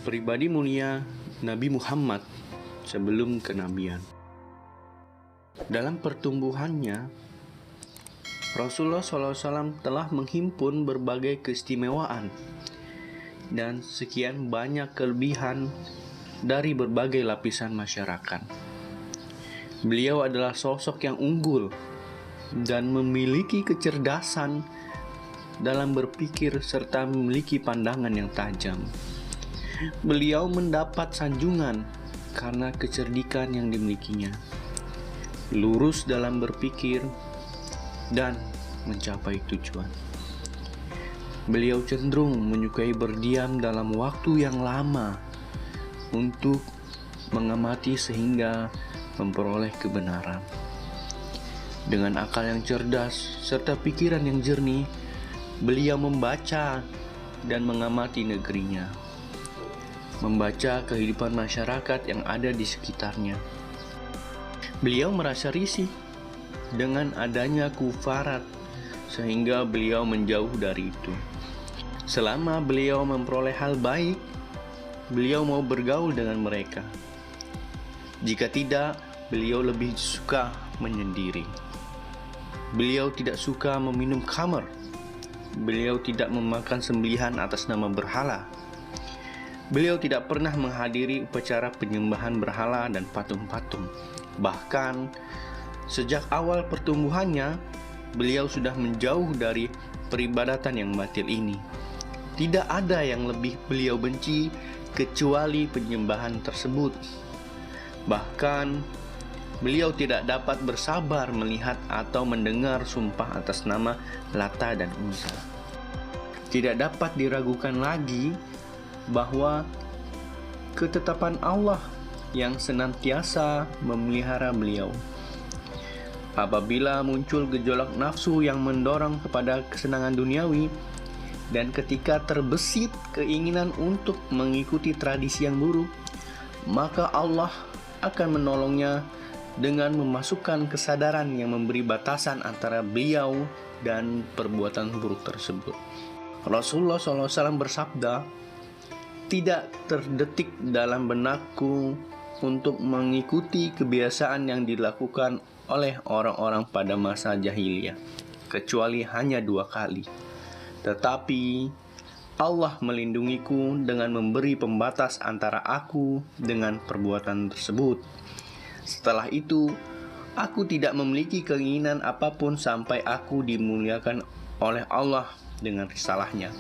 Pribadi mulia Nabi Muhammad sebelum kenabian. Dalam pertumbuhannya, Rasulullah SAW telah menghimpun berbagai keistimewaan dan sekian banyak kelebihan dari berbagai lapisan masyarakat. Beliau adalah sosok yang unggul dan memiliki kecerdasan dalam berpikir serta memiliki pandangan yang tajam. Beliau mendapat sanjungan karena kecerdikan yang dimilikinya, lurus dalam berpikir dan mencapai tujuan. Beliau cenderung menyukai berdiam dalam waktu yang lama untuk mengamati sehingga memperoleh kebenaran. Dengan akal yang cerdas serta pikiran yang jernih, beliau membaca dan mengamati negerinya, membaca kehidupan masyarakat yang ada di sekitarnya. Beliau merasa risih dengan adanya kufarat, sehingga beliau menjauh dari itu. Selama beliau memperoleh hal baik, beliau mau bergaul dengan mereka. Jika tidak, beliau lebih suka menyendiri. Beliau tidak suka meminum khamr. Beliau tidak memakan sembelihan atas nama berhala. Beliau tidak pernah menghadiri upacara penyembahan berhala dan patung-patung. Bahkan, sejak awal pertumbuhannya, beliau sudah menjauh dari peribadatan yang batil ini. Tidak ada yang lebih beliau benci kecuali penyembahan tersebut. Bahkan, beliau tidak dapat bersabar melihat atau mendengar sumpah atas nama Lata dan Uzza. Tidak dapat diragukan lagi bahwa ketetapan Allah yang senantiasa memelihara beliau. Apabila muncul gejolak nafsu yang mendorong kepada kesenangan duniawi, dan ketika terbesit keinginan untuk mengikuti tradisi yang buruk, maka Allah akan menolongnya dengan memasukkan kesadaran yang memberi batasan antara beliau dan perbuatan buruk tersebut. Rasulullah SAW bersabda, "Tidak terdetik dalam benakku untuk mengikuti kebiasaan yang dilakukan oleh orang-orang pada masa jahiliyah, kecuali hanya 2 kali. Tetapi Allah melindungiku dengan memberi pembatas antara aku dengan perbuatan tersebut. Setelah itu, aku tidak memiliki keinginan apapun sampai aku dimuliakan oleh Allah dengan risalahnya.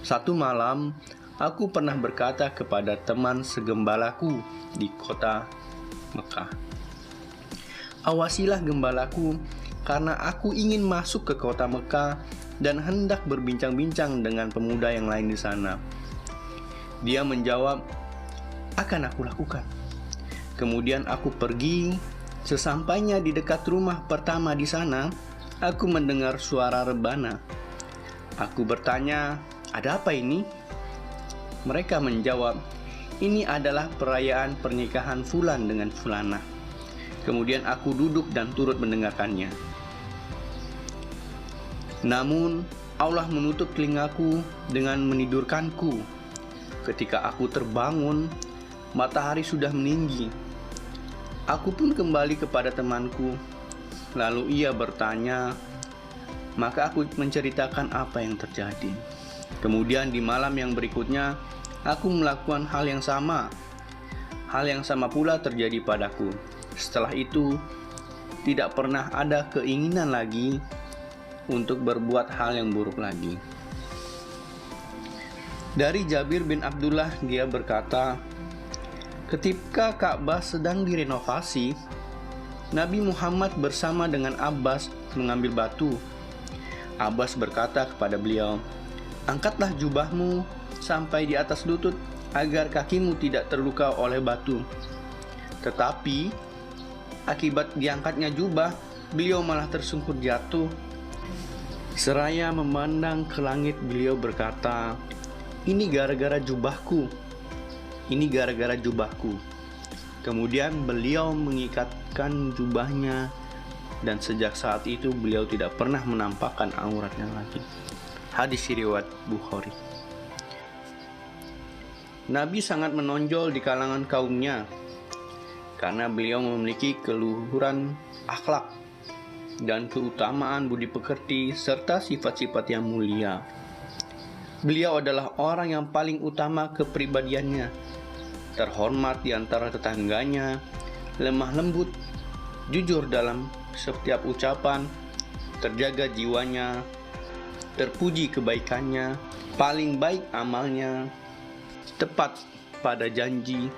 Satu malam, aku pernah berkata kepada teman segembalaku di kota Mekah, 'Awasilah gembalaku, karena aku ingin masuk ke kota Mekah dan hendak berbincang-bincang dengan pemuda yang lain di sana.' Dia menjawab, 'Akan aku lakukan.' Kemudian aku pergi. Sesampainya di dekat rumah pertama di sana, aku mendengar suara rebana. Aku bertanya, 'Ada apa ini?' Mereka menjawab, 'Ini adalah perayaan pernikahan Fulan dengan Fulanah.' Kemudian aku duduk dan turut mendengarkannya. Namun Allah menutup telingaku dengan menidurkanku. Ketika aku terbangun, matahari sudah meninggi. Aku pun kembali kepada temanku. Lalu ia bertanya, maka aku menceritakan apa yang terjadi. Kemudian di malam yang berikutnya, aku melakukan hal yang sama. Hal yang sama pula terjadi padaku. Setelah itu, tidak pernah ada keinginan lagi untuk berbuat hal yang buruk lagi." Dari Jabir bin Abdullah, dia berkata, ketika Ka'bah sedang direnovasi, Nabi Muhammad bersama dengan Abbas mengambil batu. Abbas berkata kepada beliau, "Angkatlah jubahmu sampai di atas lutut agar kakimu tidak terluka oleh batu." Tetapi akibat diangkatnya jubah, beliau malah tersungkur jatuh. Seraya memandang ke langit, beliau berkata, "Ini gara-gara jubahku. Ini gara-gara jubahku." Kemudian beliau mengikatkan jubahnya, dan sejak saat itu beliau tidak pernah menampakkan auratnya lagi. Hadis riwayat Bukhari. Nabi sangat menonjol di kalangan kaumnya karena beliau memiliki keluhuran akhlak dan keutamaan budi pekerti serta sifat-sifat yang mulia. Beliau adalah orang yang paling utama kepribadiannya, terhormat di antara tetangganya, lemah lembut, jujur dalam setiap ucapan, terjaga jiwanya, terpuji kebaikannya, paling baik amalnya, tepat pada janji,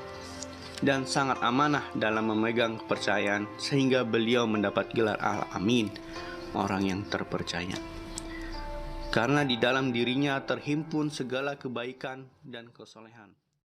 dan sangat amanah dalam memegang kepercayaan, sehingga beliau mendapat gelar Al-Amin, orang yang terpercaya. Karena di dalam dirinya terhimpun segala kebaikan dan kesolehan.